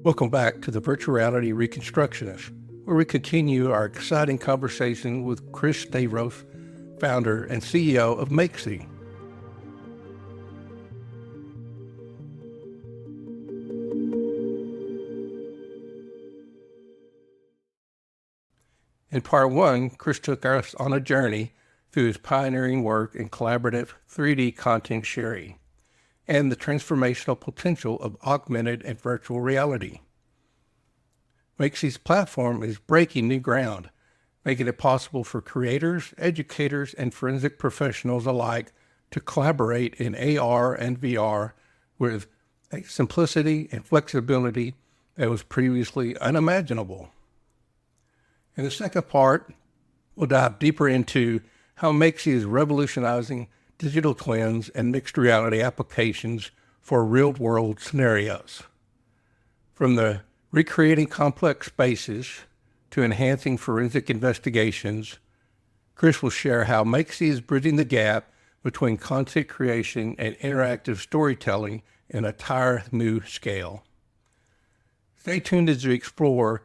Welcome back to the Virtual Reality Reconstructionist, where we continue our exciting conversation with Chris Stavros, founder and CEO of makeSEA. In part one, Chris took us on a journey through his pioneering work in collaborative 3D content sharing and the transformational potential of augmented and virtual reality. makeSEA's platform is breaking new ground, making it possible for creators, educators, and forensic professionals alike to collaborate in AR and VR with a simplicity and flexibility that was previously unimaginable. In the second part, we'll dive deeper into how makeSEA is revolutionizing digital twins and mixed reality applications for real-world scenarios. From the recreating complex spaces to enhancing forensic investigations, Chris will share how makeSEA is bridging the gap between content creation and interactive storytelling in a entire new scale. Stay tuned as we explore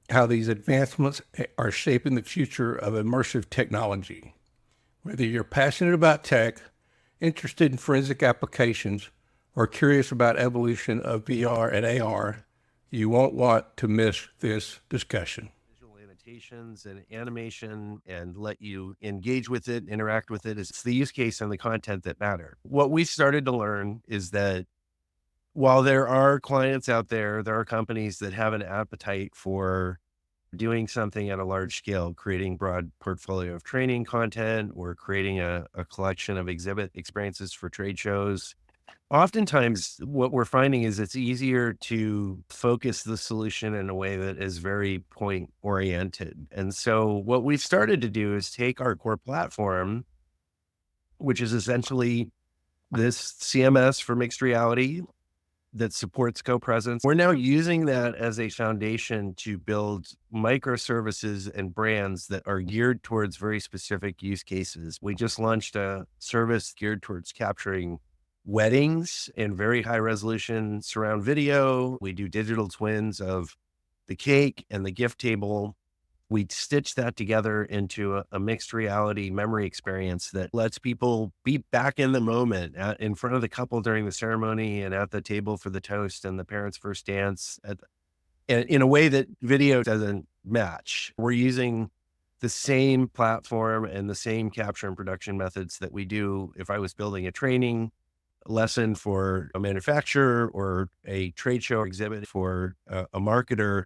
how these advancements are shaping the future of immersive technology. Whether you're passionate about tech, interested in forensic applications, or curious about evolution of VR and AR, you won't want to miss this discussion. Visual annotations and animation and let you engage with it, interact with it. It's the use case and the content that matter. What we started to learn is that while there are clients out there, there are companies that have an appetite for doing something at a large scale, creating broad portfolio of training content or creating a collection of exhibit experiences for trade shows. Oftentimes, what we're finding is it's easier to focus the solution in a way that is very point oriented. And so what we've started to do is take our core platform, which is essentially this CMS for mixed reality that supports co-presence. We're now using that as a foundation to build microservices and brands that are geared towards very specific use cases. We just launched a service geared towards capturing weddings in very high resolution surround video. We do digital twins of the cake and the gift table. We stitch that together into a mixed reality memory experience that lets people be back in the moment in front of the couple during the ceremony and at the table for the toast and the parents' first dance in a way that video doesn't match. We're using the same platform and the same capture and production methods that we do if I was building a training lesson for a manufacturer or a trade show exhibit for a marketer.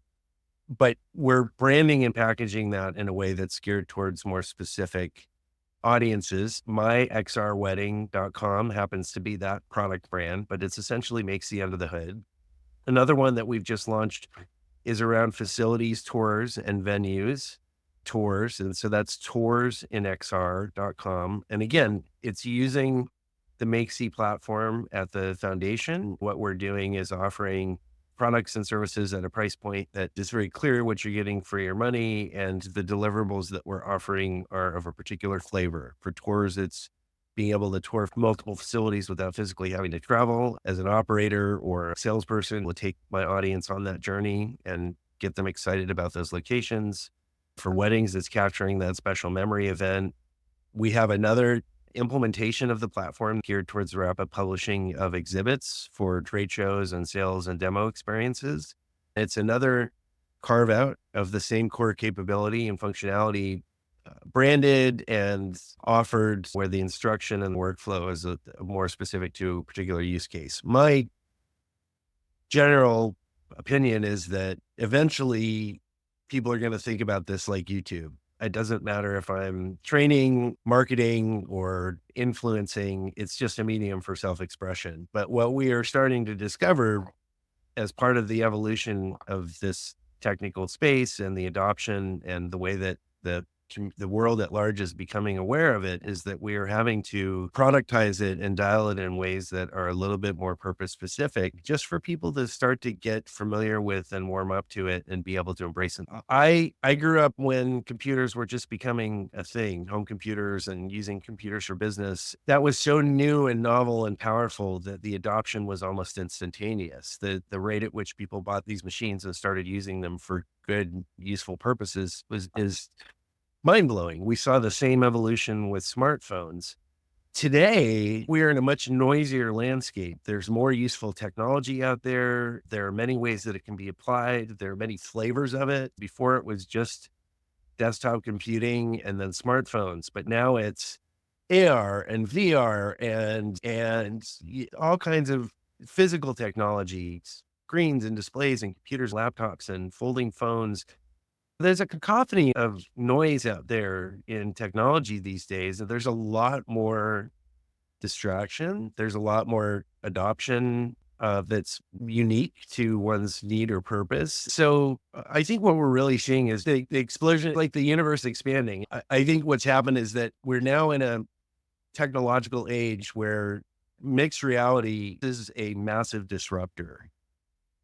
But we're branding and packaging that in a way that's geared towards more specific audiences. myxrwedding.com happens to be that product brand, but it's essentially makeSEA under the hood. Another one that we've just launched is around facilities, tours, and venues tours. And so that's toursinxr.com. And again, it's using the makeSEA platform at the foundation. What we're doing is offering products and services at a price point that is very clear what you're getting for your money, and the deliverables that we're offering are of a particular flavor. For tours, it's being able to tour multiple facilities without physically having to travel. As an operator or a salesperson, will take my audience on that journey and get them excited about those locations. For weddings, it's capturing that special memory event. We have another implementation of the platform geared towards the rapid publishing of exhibits for trade shows and sales and demo experiences. It's another carve out of the same core capability and functionality, branded and offered where the instruction and workflow is more specific to a particular use case. My general opinion is that eventually people are going to think about this like YouTube. It doesn't matter if I'm training, marketing, or influencing. It's just a medium for self-expression. But what we are starting to discover as part of the evolution of this technical space and the adoption and the way that the the world at large is becoming aware of it, is that we are having to productize it and dial it in ways that are a little bit more purpose specific, just for people to start to get familiar with and warm up to it and be able to embrace it. I grew up when computers were just becoming a thing, home computers and using computers for business. That was so new and novel and powerful that the adoption was almost instantaneous. The rate at which people bought these machines and started using them for good, useful purposes is mind blowing. We saw the same evolution with smartphones. Today, we are in a much noisier landscape. There's more useful technology out there. There are many ways that it can be applied. There are many flavors of it. Before, it was just desktop computing and then smartphones, but now it's AR and VR and all kinds of physical technologies, screens and displays and computers, laptops and folding phones. There's a cacophony of noise out there in technology these days, and there's a lot more distraction. There's a lot more adoption that's unique to one's need or purpose. So I think what we're really seeing is the explosion, like the universe expanding. I think what's happened is that we're now in a technological age where mixed reality is a massive disruptor.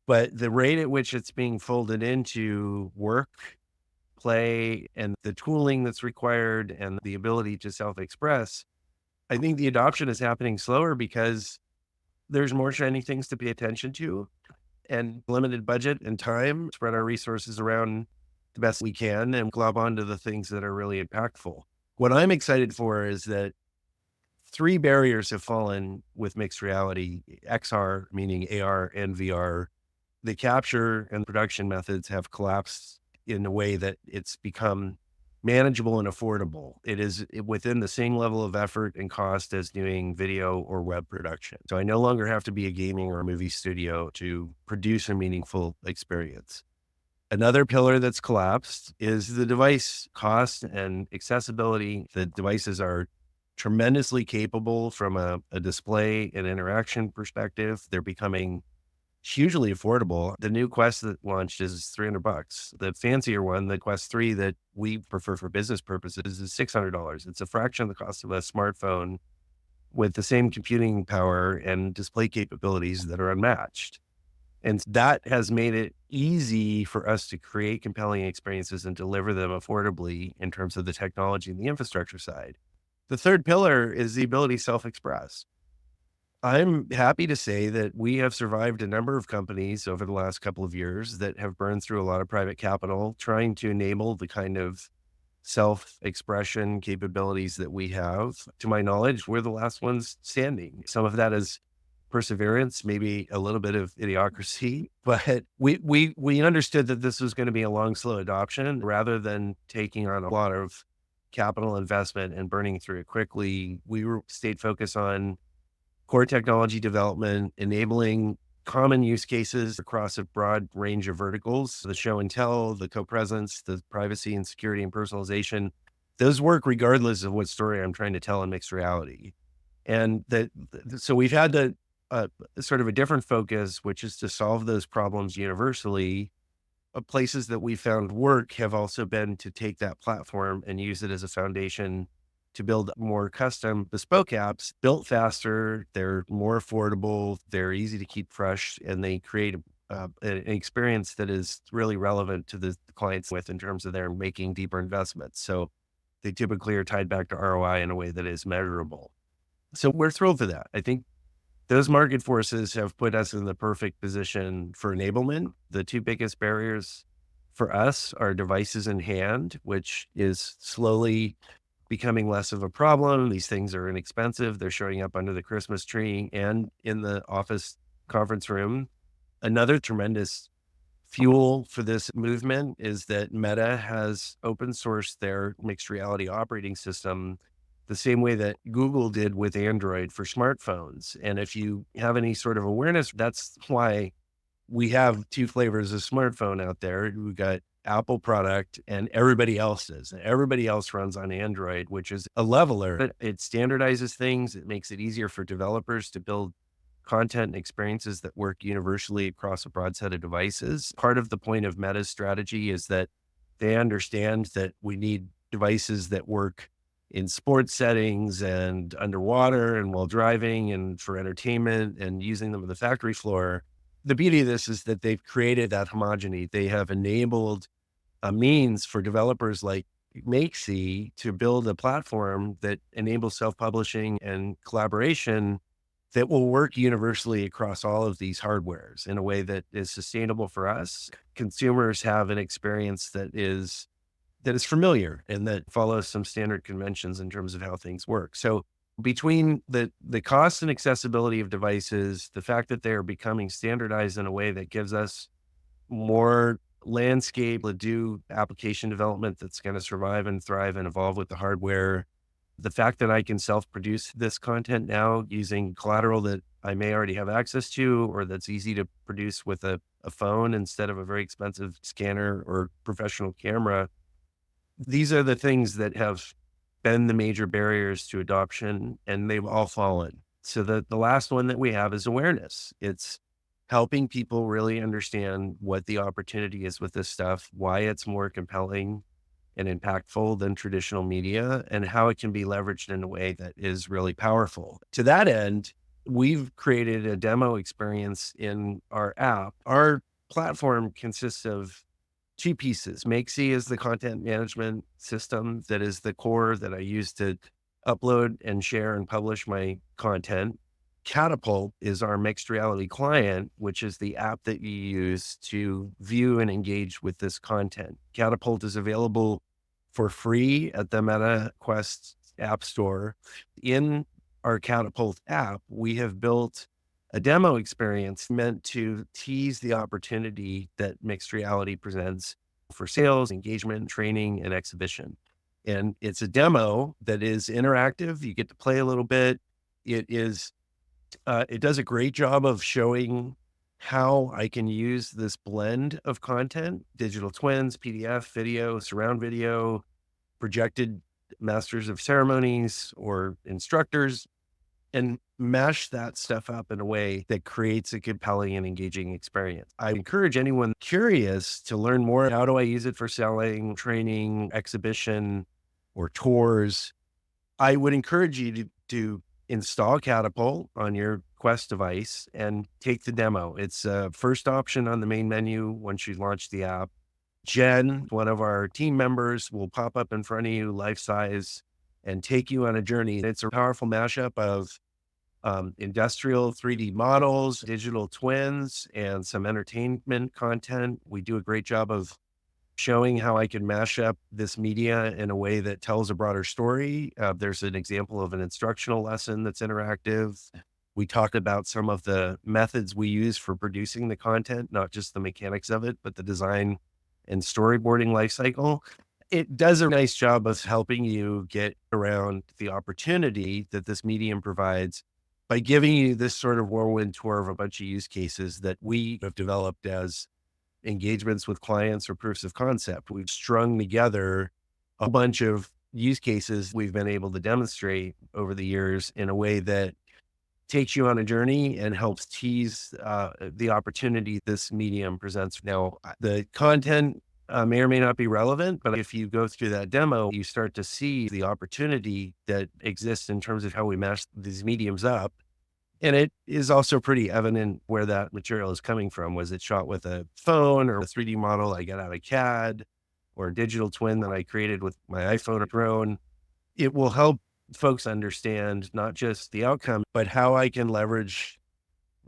But the rate at which it's being folded into work, play, and the tooling that's required and the ability to self-express, I think the adoption is happening slower because there's more shiny things to pay attention to and limited budget and time, spread our resources around the best we can and glob onto the things that are really impactful. What I'm excited for is that 3 barriers have fallen with mixed reality: XR, meaning AR and VR. The capture and production methods have collapsed in a way that it's become manageable and affordable. It is within the same level of effort and cost as doing video or web production. So I no longer have to be a gaming or a movie studio to produce a meaningful experience. Another pillar that's collapsed is the device cost and accessibility. The devices are tremendously capable from a display and interaction perspective. They're becoming hugely affordable. The new Quest that launched is $300. The fancier one, the Quest 3 that we prefer for business purposes, is $600. It's a fraction of the cost of a smartphone with the same computing power and display capabilities that are unmatched. And that has made it easy for us to create compelling experiences and deliver them affordably in terms of the technology and the infrastructure side. The third pillar is the ability to self-express. I'm happy to say that we have survived a number of companies over the last couple of years that have burned through a lot of private capital trying to enable the kind of self-expression capabilities that we have. To my knowledge, we're the last ones standing. Some of that is perseverance, maybe a little bit of idiocracy, but we understood that this was going to be a long, slow adoption. Rather than taking on a lot of capital investment and burning through it quickly, stayed focused on core technology development, enabling common use cases across a broad range of verticals: the show and tell, the co-presence, the privacy and security and personalization. Those work regardless of what story I'm trying to tell in mixed reality. And so we've had sort of a different focus, which is to solve those problems universally. Places that we found work have also been to take that platform and use it as a foundation to build more custom bespoke apps built faster. They're more affordable. They're easy to keep fresh, and they create an experience that is really relevant to the clients with in terms of their making deeper investments. So they typically are tied back to ROI in a way that is measurable. So we're thrilled for that. I think those market forces have put us in the perfect position for enablement. The 2 biggest barriers for us are devices in hand, which is slowly becoming less of a problem. These things are inexpensive. They're showing up under the Christmas tree and in the office conference room. Another tremendous fuel for this movement is that Meta has open sourced their mixed reality operating system the same way that Google did with Android for smartphones. And if you have any sort of awareness, that's why we have 2 flavors of smartphone out there. We've got Apple product and everybody else does. And everybody else runs on Android, which is a leveler. It standardizes things. It makes it easier for developers to build content and experiences that work universally across a broad set of devices. Part of the point of Meta's strategy is that they understand that we need devices that work in sports settings and underwater and while driving and for entertainment and using them on the factory floor. The beauty of this is that they've created that homogeneity. They have enabled a means for developers like makeSEA to build a platform that enables self-publishing and collaboration that will work universally across all of these hardwares in a way that is sustainable for us. Consumers have an experience that is familiar and that follows some standard conventions in terms of how things work. So between the cost and accessibility of devices, the fact that they are becoming standardized in a way that gives us more landscape to do application development that's going to survive and thrive and evolve with the hardware. The fact that I can self-produce this content now using collateral that I may already have access to, or that's easy to produce with a phone instead of a very expensive scanner or professional camera. These are the things that have been the major barriers to adoption, and they've all fallen. So the last one that we have is awareness. It's helping people really understand what the opportunity is with this stuff, why it's more compelling and impactful than traditional media, and how it can be leveraged in a way that is really powerful. To that end, we've created a demo experience in our app. Our platform consists of two pieces. makeSEA is the content management system that is the core that I use to upload and share and publish my content. Catapult is our mixed reality client, which is the app that you use to view and engage with this content. Catapult is available for free at the Meta Quest App Store. In our Catapult app, we have built a demo experience meant to tease the opportunity that mixed reality presents for sales, engagement, training, and exhibition. And it's a demo that is interactive. You get to play a little bit. It does a great job of showing how I can use this blend of content, digital twins, PDF, video, surround video, projected masters of ceremonies or instructors, and mash that stuff up in a way that creates a compelling and engaging experience. I encourage anyone curious to learn more. How do I use it for selling, training, exhibition, or tours? I would encourage you to install Catapult on your Quest device and take the demo. It's a first option on the main menu once you launch the app. Jen, one of our team members, will pop up in front of you life size and take you on a journey. It's a powerful mashup of industrial 3D models, digital twins, and some entertainment content. We do a great job of showing how I can mash up this media in a way that tells a broader story. There's an example of an instructional lesson that's interactive. We talked about some of the methods we use for producing the content, not just the mechanics of it, but the design and storyboarding lifecycle. It does a nice job of helping you get around the opportunity that this medium provides by giving you this sort of whirlwind tour of a bunch of use cases that we have developed as engagements with clients or proofs of concept. We've strung together a bunch of use cases we've been able to demonstrate over the years in a way that takes you on a journey and helps tease the opportunity this medium presents. Now, the content may or may not be relevant, but if you go through that demo, you start to see the opportunity that exists in terms of how we mash these mediums up. And it is also pretty evident where that material is coming from. Was it shot with a phone or a 3D model I got out of CAD or a digital twin that I created with my iPhone or drone? It will help folks understand not just the outcome, but how I can leverage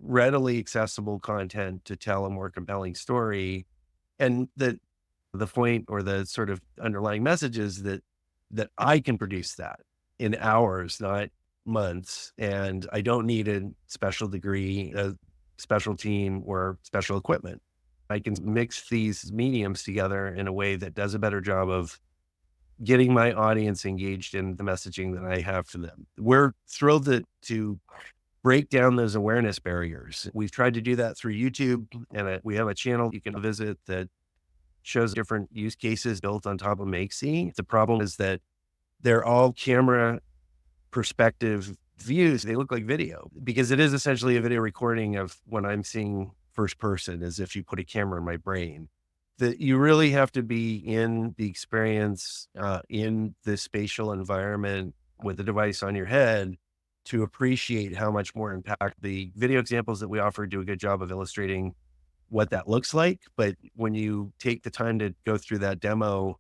readily accessible content to tell a more compelling story. And the point or the sort of underlying message is that I can produce that in hours, not months. And I don't need a special degree, a special team, or special equipment. I can mix these mediums together in a way that does a better job of getting my audience engaged in the messaging that I have for them. We're thrilled to break down those awareness barriers. We've tried to do that through YouTube, and we have a channel you can visit that shows different use cases built on top of makeSEA. The problem is that they're all camera perspective views. They look like video because it is essentially a video recording of when I'm seeing first person, as if you put a camera in my brain. that you really have to be in the experience, in the spatial environment with the device on your head to appreciate how much more impact the video examples that we offer do a good job of illustrating what that looks like. But when you take the time to go through that demo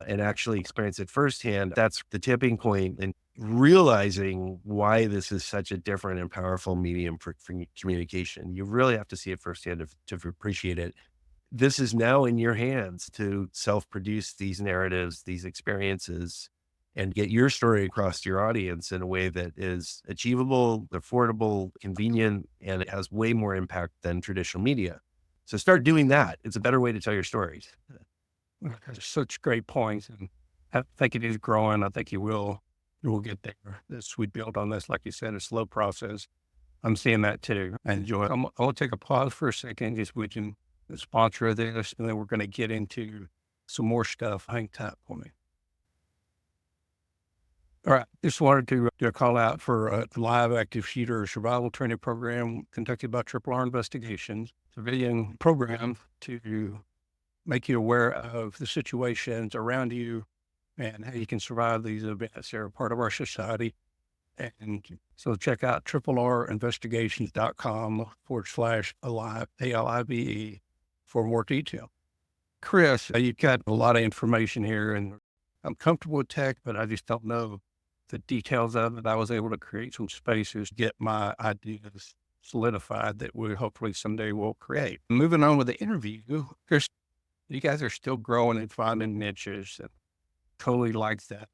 and actually experience it firsthand, that's the tipping point in realizing why this is such a different and powerful medium for communication. You really have to see it firsthand to appreciate it. This is now in your hands to self-produce these narratives, these experiences, and get your story across to your audience in a way that is achievable, affordable, convenient, and it has way more impact than traditional media. So start doing that. It's a better way to tell your stories. That's such great points. And I think it is growing. I think you will get there. As we build on this, like you said, a slow process. I'm seeing that too. I enjoy it. I'll take a pause for a second, just with the sponsor of this, and then we're going to get into some more stuff. Hang tight for me. All right. Just wanted to do a call out for the live active shooter survival training program conducted by Triple R Investigations. It's a video program to make you aware of the situations around you and how you can survive these events. They're a part of our society. And so check out triplerinvestigations.com/alive, ALIVE, for more detail. Chris, you've got a lot of information here, and I'm comfortable with tech, but I just don't know the details of it. I was able to create some spaces, get my ideas solidified that we hopefully someday will create. Moving on with the interview, Chris, you guys are still growing and finding niches, and totally like that.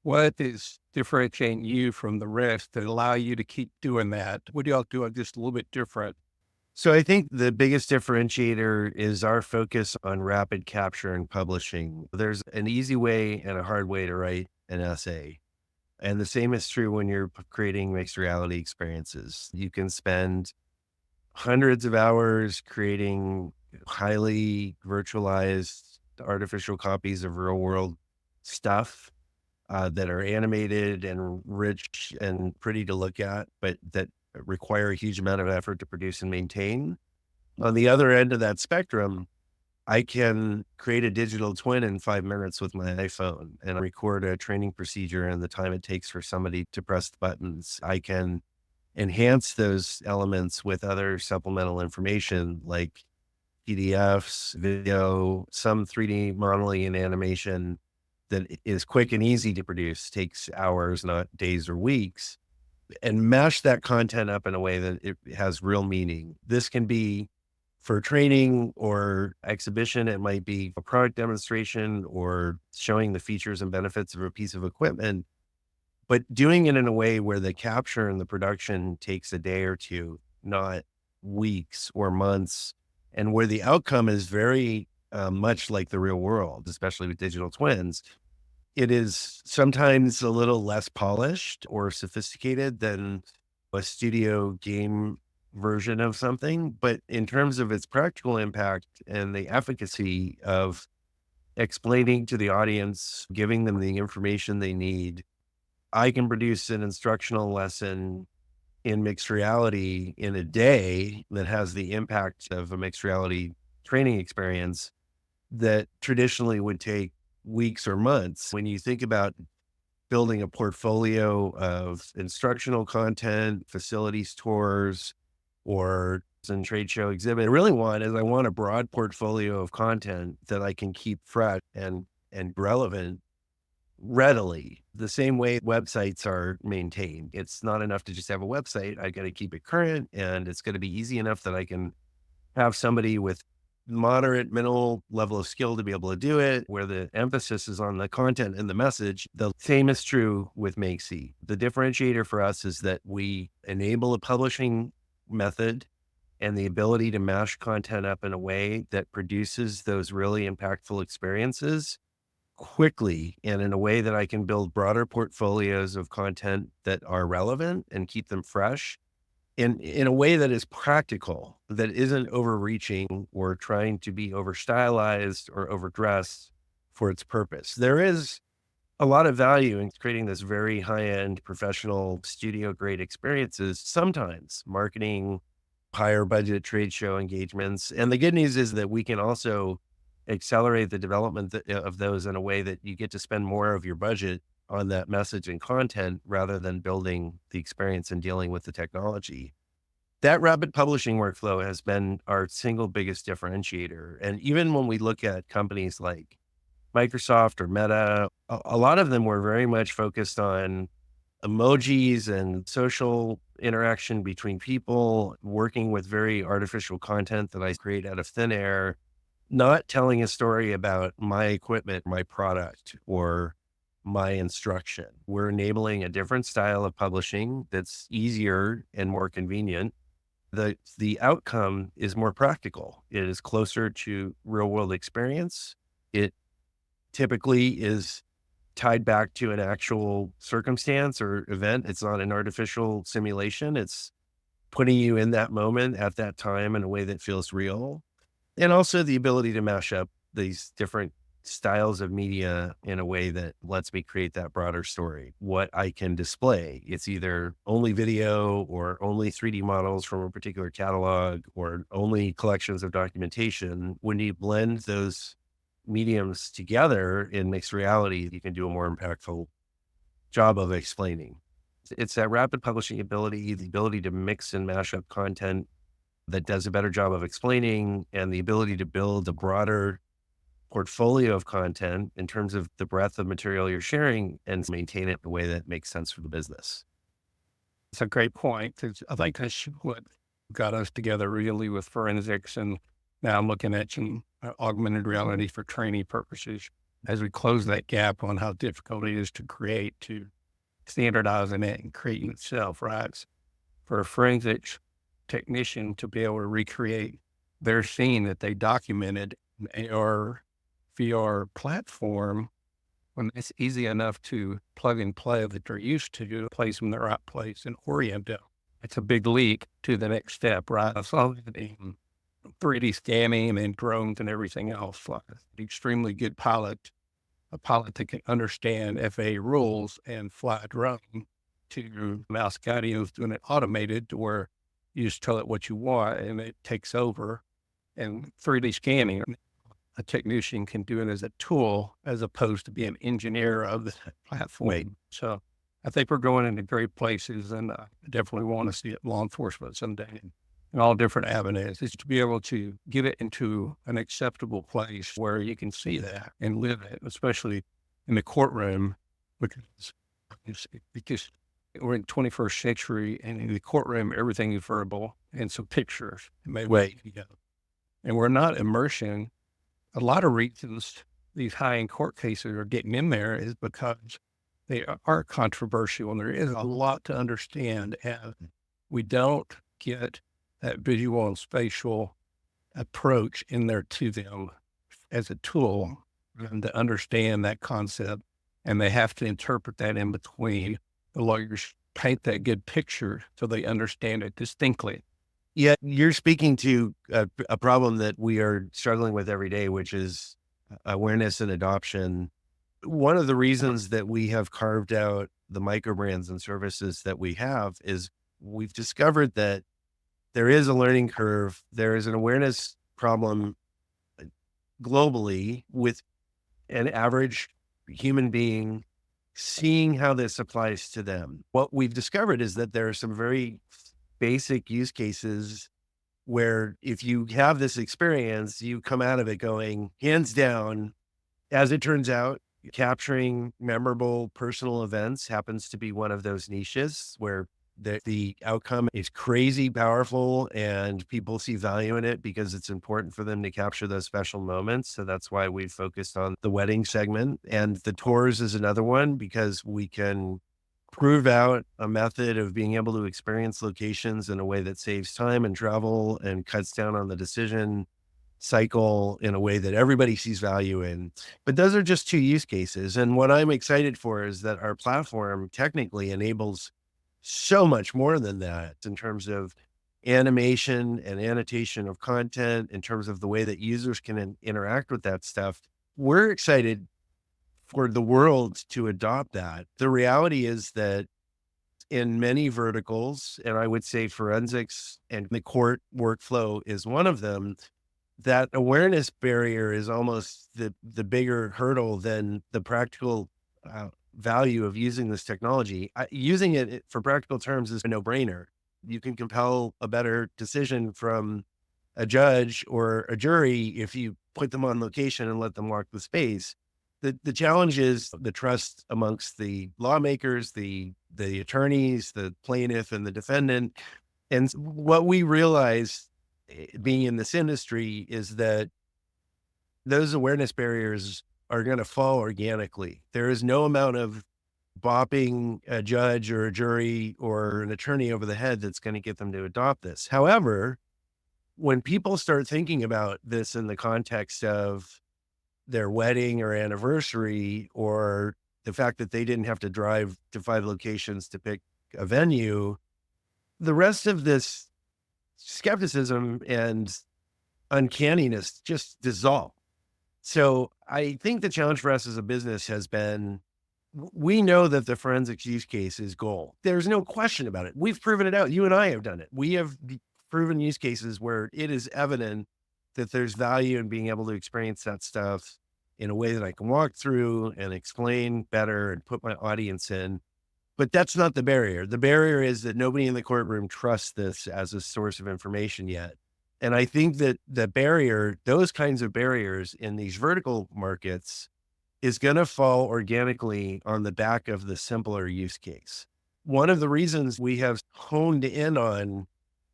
What is differentiating you from the rest that allow you to keep doing that? What do y'all do just a little bit different? So I think the biggest differentiator is our focus on rapid capture and publishing. There's an easy way and a hard way to write an essay. And the same is true when you're creating mixed reality experiences. You can spend hundreds of hours creating highly virtualized artificial copies of real world stuff that are animated and rich and pretty to look at, but that require a huge amount of effort to produce and maintain. On the other end of that spectrum, I can create a digital twin in 5 minutes with my iPhone and record a training procedure and the time it takes for somebody to press the buttons. I can enhance those elements with other supplemental information like PDFs, video, some 3D modeling and animation that is quick and easy to produce, takes hours, not days or weeks, and mash that content up in a way that it has real meaning. This can be for training or exhibition. It might be a product demonstration or showing the features and benefits of a piece of equipment, but doing it in a way where the capture and the production takes a day or two, not weeks or months, and where the outcome is very much like the real world, especially with digital twins. It is sometimes a little less polished or sophisticated than a studio game version of something, but in terms of its practical impact and the efficacy of explaining to the audience, giving them the information they need, I can produce an instructional lesson in mixed reality in a day that has the impact of a mixed reality training experience that traditionally would take weeks or months. When you think about building a portfolio of instructional content, facilities tours, or some trade show exhibit, I want a broad portfolio of content that I can keep fresh and relevant readily. The same way websites are maintained. It's not enough to just have a website. I got to keep it current, and it's going to be easy enough that I can have somebody with moderate, minimal level of skill to be able to do it, where the emphasis is on the content and the message. The same is true with makeSEA. The differentiator for us is that we enable a publishing method and the ability to mash content up in a way that produces those really impactful experiences quickly and in a way that I can build broader portfolios of content that are relevant and keep them fresh in a way that is practical, that isn't overreaching or trying to be over stylized or overdressed for its purpose. There is a lot of value in creating this very high-end professional studio grade experiences, sometimes marketing, higher budget trade show engagements. And the good news is that we can also accelerate the development of those in a way that you get to spend more of your budget on that message and content rather than building the experience and dealing with the technology. That rapid publishing workflow has been our single biggest differentiator. And even when we look at companies like Microsoft or Meta, a lot of them were very much focused on emojis and social interaction between people, working with very artificial content that I create out of thin air, not telling a story about my equipment, my product, or my instruction. We're enabling a different style of publishing that's easier and more convenient. The outcome is more practical. It is closer to real world experience. It typically is tied back to an actual circumstance or event. It's not an artificial simulation. It's putting you in that moment at that time in a way that feels real. And also the ability to mash up these different styles of media in a way that lets me create that broader story. What I can display, it's either only video or only 3D models from a particular catalog or only collections of documentation. When you blend those mediums together in mixed reality, you can do a more impactful job of explaining. It's that rapid publishing ability, the ability to mix and mash up content that does a better job of explaining, and the ability to build a broader portfolio of content in terms of the breadth of material you're sharing and maintain it in a way that makes sense for the business. It's a great point. I think that's what got us together really with forensics. And now I'm looking at some augmented reality for training purposes as we close that gap on how difficult it is to create, to standardizing it and creating itself, right? For a forensics technician to be able to recreate their scene that they documented in AR, VR platform, when it's easy enough to plug and play that they're used to, place them in the right place and orient them. It's a big leap to the next step, right? So 3D scanning and drones and everything else. Like an extremely good pilot, a pilot that can understand FAA rules and fly a drone, to Mouse Guardian's doing it automated to where you just tell it what you want and it takes over. And 3D scanning, a technician can do it as a tool as opposed to being an engineer of the platform. Right. So I think we're going into great places, and I definitely want to see it law enforcement someday in all different avenues, is to be able to get it into an acceptable place where you can see that and live it, especially in the courtroom, because we're in 21st century, and in the courtroom, everything is verbal and some pictures. Right. And we're not immersing. A lot of reasons these high-end court cases are getting in there is because they are controversial, and there is a lot to understand, and we don't get that visual and spatial approach in there to them as a tool and to understand that concept. And they have to interpret that in between. The lawyers paint that good picture so they understand it distinctly. Yeah, you're speaking to a problem that we are struggling with every day, which is awareness and adoption. One of the reasons that we have carved out the micro brands and services that we have is we've discovered that there is a learning curve. There is an awareness problem globally with an average human being seeing how this applies to them. What we've discovered is that there are some very basic use cases where if you have this experience, you come out of it going, hands down, as it turns out, capturing memorable personal events happens to be one of those niches where the outcome is crazy powerful and people see value in it because it's important for them to capture those special moments. So that's why we focused on the wedding segment. And the tours is another one because we can prove out a method of being able to experience locations in a way that saves time and travel and cuts down on the decision cycle in a way that everybody sees value in. But those are just two use cases. And what I'm excited for is that our platform technically enables so much more than that in terms of animation and annotation of content, in terms of the way that users can interact with that stuff. We're excited for the world to adopt that. The reality is that in many verticals, and I would say forensics and the court workflow is one of them, that awareness barrier is almost the bigger hurdle than the practical value of using this technology. Using it for practical terms is a no-brainer. You can compel a better decision from a judge or a jury if you put them on location and let them walk the space. The challenge is the trust amongst the lawmakers, the attorneys, the plaintiff, and the defendant. And what we realize being in this industry is that those awareness barriers are going to fall organically. There is no amount of bopping a judge or a jury or an attorney over the head that's going to get them to adopt this. However, when people start thinking about this in the context of their wedding or anniversary, or the fact that they didn't have to drive to 5 locations to pick a venue, the rest of this skepticism and uncanniness just dissolve. So I think the challenge for us as a business has been, we know that the forensics use case is gold. There's no question about it. We've proven it out. You and I have done it. We have proven use cases where it is evident that there's value in being able to experience that stuff in a way that I can walk through and explain better and put my audience in. But that's not the barrier. The barrier is that nobody in the courtroom trusts this as a source of information yet. And I think that the barrier, those kinds of barriers in these vertical markets, is going to fall organically on the back of the simpler use case. One of the reasons we have honed in on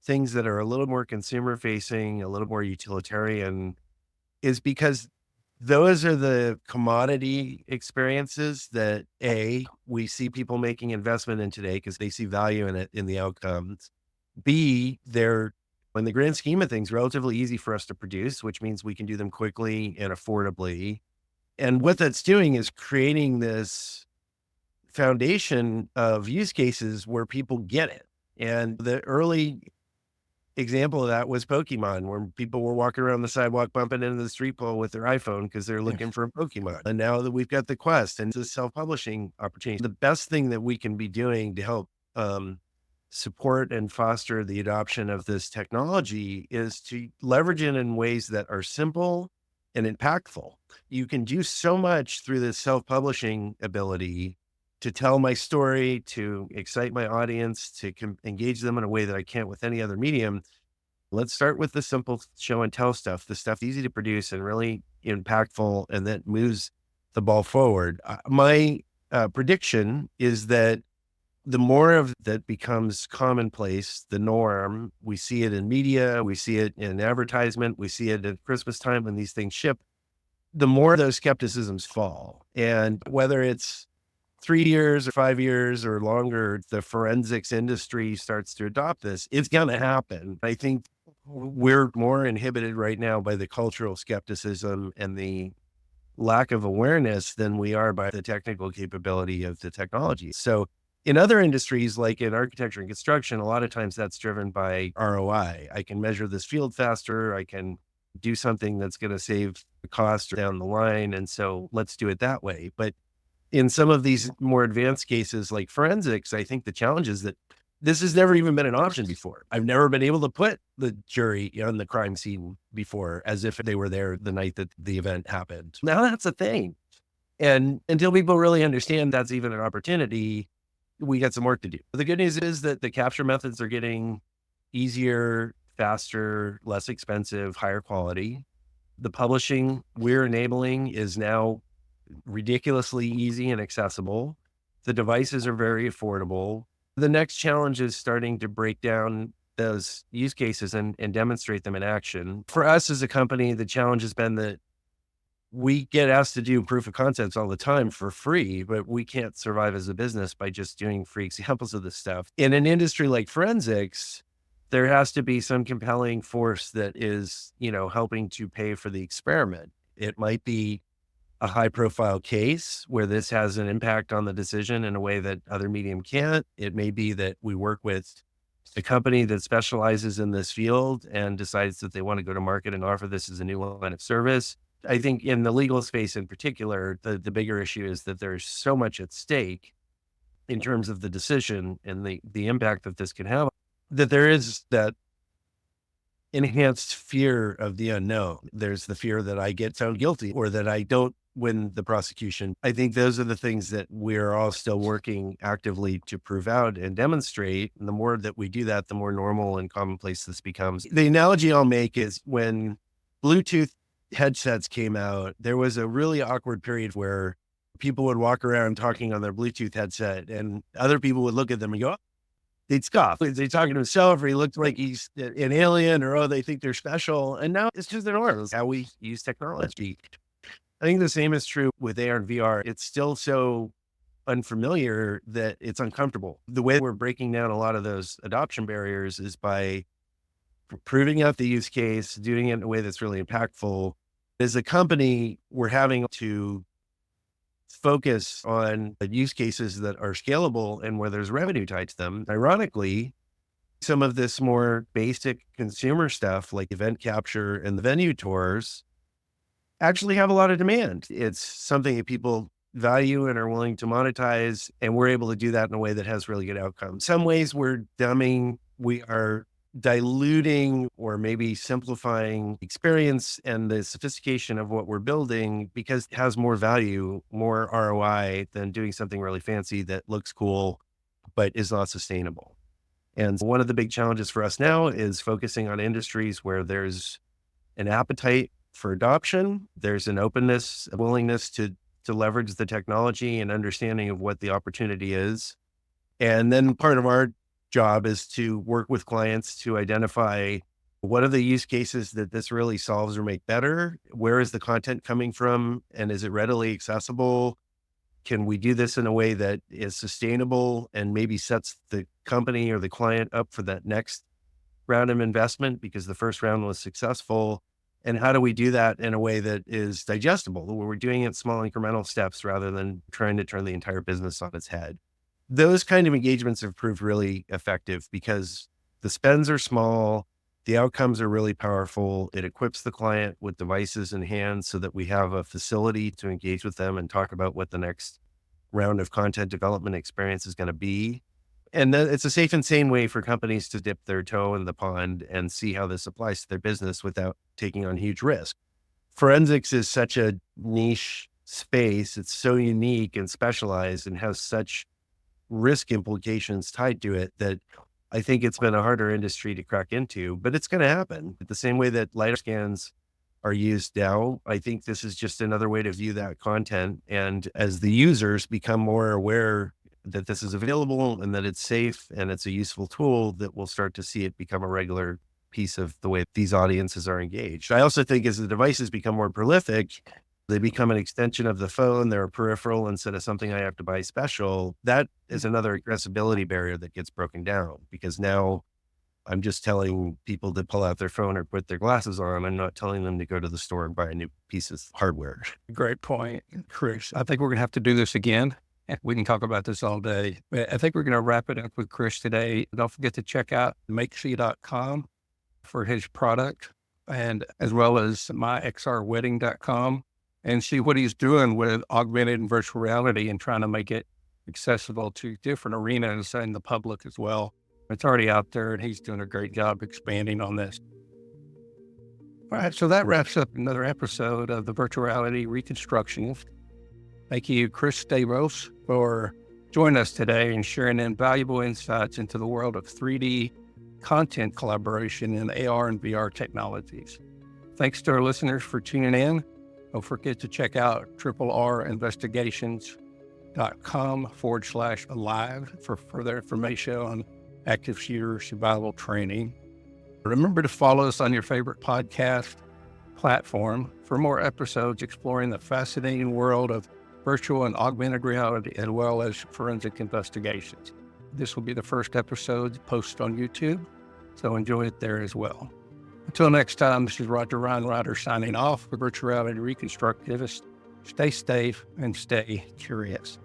things that are a little more consumer facing, a little more utilitarian, is because those are the commodity experiences that we see people making investment in today because they see value in it, in the outcomes. B, they're, in the grand scheme of things, relatively easy for us to produce, which means we can do them quickly and affordably. And what that's doing is creating this foundation of use cases where people get it. And the early example of that was Pokemon, where people were walking around the sidewalk bumping into the street pole with their iPhone because they're looking for a Pokemon. And now that we've got the Quest and the self-publishing opportunity, the best thing that we can be doing to help support and foster the adoption of this technology is to leverage it in ways that are simple and impactful. You can do so much through this self-publishing ability to tell my story, to excite my audience, to engage them in a way that I can't with any other medium. Let's start with the simple show and tell stuff, the stuff easy to produce and really impactful, and that moves the ball forward. My prediction is that the more of that becomes commonplace, the norm, we see it in media, we see it in advertisement, we see it at Christmas time when these things ship, the more those skepticisms fall. And whether it's 3 years or 5 years or longer, the forensics industry starts to adopt this, it's going to happen. I think we're more inhibited right now by the cultural skepticism and the lack of awareness than we are by the technical capability of the technology. So in other industries, like in architecture and construction, a lot of times that's driven by ROI. I can measure this field faster. I can do something that's going to save the cost down the line. And so let's do it that way. But in some of these more advanced cases like forensics, I think the challenge is that this has never even been an option before. I've never been able to put the jury on the crime scene before as if they were there the night that the event happened. Now that's a thing. And until people really understand that's even an opportunity, we got some work to do. The good news is that the capture methods are getting easier, faster, less expensive, higher quality. The publishing we're enabling is now ridiculously easy and accessible. The devices are very affordable. The next challenge is starting to break down those use cases and demonstrate them in action. For us as a company, the challenge has been that we get asked to do proof of concepts all the time for free, but we can't survive as a business by just doing free examples of this stuff. In an industry like forensics, there has to be some compelling force that is, helping to pay for the experiment. It might be a high profile case where this has an impact on the decision in a way that other medium can't. It may be that we work with a company that specializes in this field and decides that they want to go to market and offer this as a new line of service. I think in the legal space in particular, the bigger issue is that there's so much at stake in terms of the decision and the impact that this can have, that there is that enhanced fear of the unknown. There's the fear that I get found guilty or that I don't win the prosecution. I think those are the things that we're all still working actively to prove out and demonstrate. And the more that we do that, the more normal and commonplace this becomes. The analogy I'll make is when Bluetooth headsets came out, there was a really awkward period where people would walk around talking on their Bluetooth headset and other people would look at them and go, they'd scoff. Is he talking to himself, or he looks like he's an alien, or, oh, they think they're special. And now it's just the norm. It's how we use technology. I think the same is true with AR and VR. It's still so unfamiliar that it's uncomfortable. The way we're breaking down a lot of those adoption barriers is by proving out the use case, doing it in a way that's really impactful. As a company, we're having to focus on use cases that are scalable and where there's revenue tied to them. Ironically, some of this more basic consumer stuff like event capture and the venue tours actually have a lot of demand. It's something that people value and are willing to monetize, and we're able to do that in a way that has really good outcomes. Some ways we are diluting or maybe simplifying experience and the sophistication of what we're building because it has more value, more ROI than doing something really fancy that looks cool, but is not sustainable. And one of the big challenges for us now is focusing on industries where there's an appetite for adoption. There's an openness, a willingness to leverage the technology and understanding of what the opportunity is. And then part of our job is to work with clients to identify what are the use cases that this really solves or make better? Where is the content coming from? And is it readily accessible? Can we do this in a way that is sustainable and maybe sets the company or the client up for that next round of investment because the first round was successful? And how do we do that in a way that is digestible, where we're doing it in small incremental steps rather than trying to turn the entire business on its head? Those kind of engagements have proved really effective because the spends are small, the outcomes are really powerful. It equips the client with devices in hand so that we have a facility to engage with them and talk about what the next round of content development experience is going to be. And then it's a safe and sane way for companies to dip their toe in the pond and see how this applies to their business without taking on huge risk. Forensics is such a niche space. It's so unique and specialized and has such risk implications tied to it that I think it's been a harder industry to crack into, but it's going to happen. The same way that LiDAR scans are used now, I think this is just another way to view that content. And as the users become more aware that this is available and that it's safe and it's a useful tool, that we'll start to see it become a regular piece of the way these audiences are engaged. I also think as the devices become more prolific, they become an extension of the phone. They're a peripheral instead of something I have to buy special. That is another accessibility barrier that gets broken down because now I'm just telling people to pull out their phone or put their glasses on. I'm not telling them to go to the store and buy a new piece of hardware. Great point, Chris. I think we're going to have to do this again. We can talk about this all day. But I think we're going to wrap it up with Chris today. Don't forget to check out makeSEA.com for his product, and as well as myxrwedding.com, and see what he's doing with augmented and virtual reality and trying to make it accessible to different arenas and the public as well. It's already out there, and he's doing a great job expanding on this. All right, so that wraps up another episode of the Virtual Reality Reconstructionist. Thank you, Chris Stavros, for joining us today and sharing invaluable insights into the world of 3D content collaboration in AR and VR technologies. Thanks to our listeners for tuning in. Don't forget to check out rrinvestigations.com/alive for further information on active shooter survival training. Remember to follow us on your favorite podcast platform for more episodes exploring the fascinating world of virtual and augmented reality, as well as forensic investigations. This will be the first episode posted on YouTube, so enjoy it there as well. Until next time, this is Roger Reinreiter signing off for Virtual Reality Reconstructivist. Stay safe and stay curious.